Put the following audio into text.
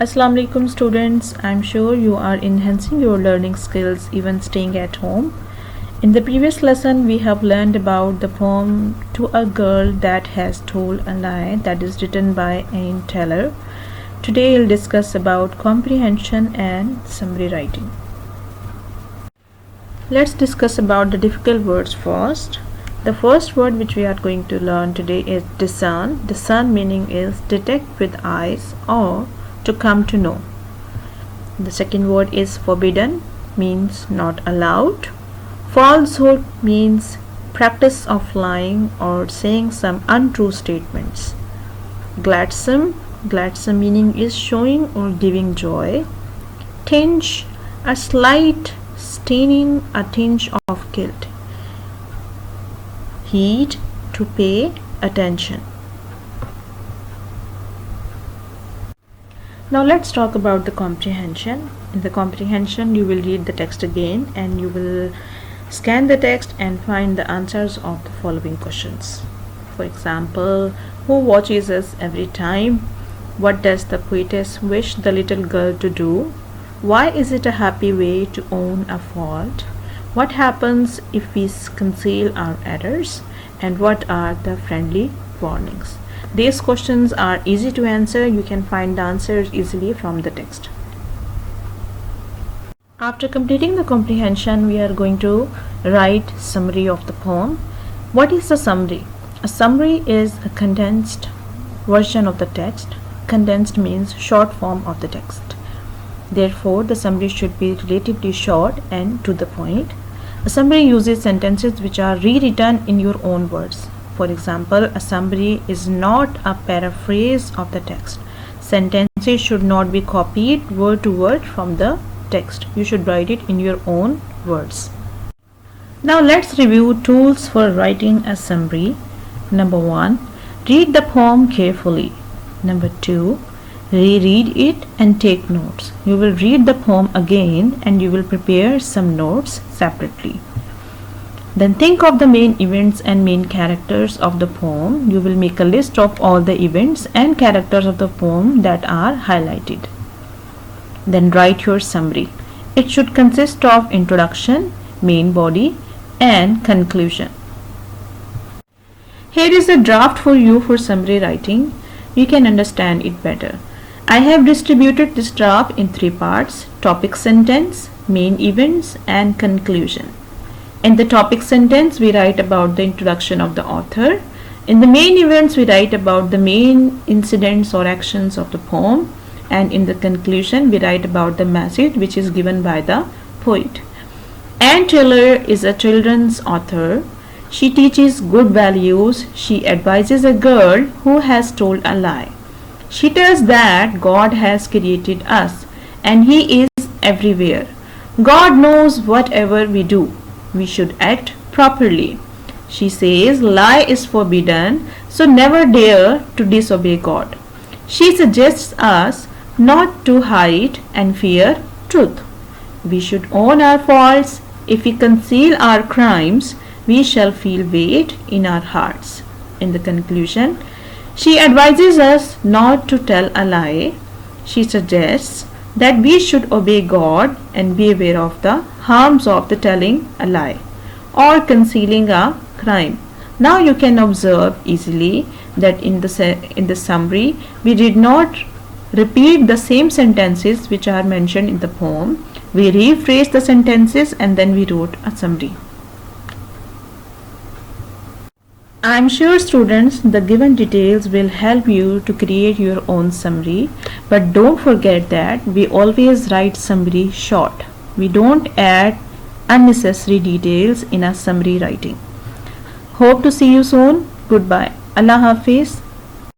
Assalamu alaikum students. I'm sure you are enhancing your learning skills even staying at home. In the previous lesson we have learned about the poem To a Girl That Has Told a Lie that is written by Anne Taylor. Today we'll discuss about comprehension and summary writing. Let's discuss about the difficult words first. The first word which we are going to learn today is discern. Discern meaning is detect with eyes or to come to know. The second word is forbidden, means not allowed. Falsehood means practice of lying or saying some untrue statements. Gladsome meaning is showing or giving joy. Tinge, a slight staining, a tinge of guilt. Heed, to pay attention. Now let's talk about the comprehension. In the comprehension you will read the text again and you will scan the text and find the answers of the following questions. For example, who watches us every time? What does the poetess wish the little girl to do? Why is it a happy way to own a fault? What happens if we conceal our errors? And what are the friendly warnings? These questions are easy to answer. You can find the answers easily from the text. After completing the comprehension, we are going to write summary of the poem. What is a summary? A summary is a condensed version of the text. Condensed means short form of the text. Therefore, the summary should be relatively short and to the point. A summary uses sentences which are rewritten in your own words. For example, a summary is not a paraphrase of the text. Sentences should not be copied word to word from the text. You should write it in your own words. Now let's review tools for writing a summary. Number 1, read the poem carefully. Number 2, reread it and take notes. You will read the poem again and you will prepare some notes separately. Then think of the main events and main characters of the poem. You will make a list of all the events and characters of the poem that are highlighted. Then write your summary. It should consist of introduction, main body, and conclusion. Here is a draft for you for summary writing. You can understand it better. I have distributed this draft in 3 parts: topic sentence, main events, and conclusion. In the topic sentence, we write about the introduction of the author. In the main events, we write about the main incidents or actions of the poem. And in the conclusion, we write about the message which is given by the poet. Anne Taylor is a children's author. She teaches good values. She advises a girl who has told a lie. She tells that God has created us and He is everywhere. God knows whatever we do. We should act properly. She says lie is forbidden, so never dare to disobey God. She suggests us not to hide and fear truth. We should own our faults. If we conceal our crimes, we shall feel weight in our hearts. In the conclusion, she advises us not to tell a lie. She suggests that we should obey God and be aware of the harms of the telling a lie or concealing a crime. Now you can observe easily that in the summary we did not repeat the same sentences which are mentioned in the poem. We rephrased the sentences and then we wrote a summary. I am sure students the given details will help you to create your own summary, but don't forget that we always write summary short. We don't add unnecessary details in our summary writing. Hope to see you soon. Goodbye. Allah Hafiz.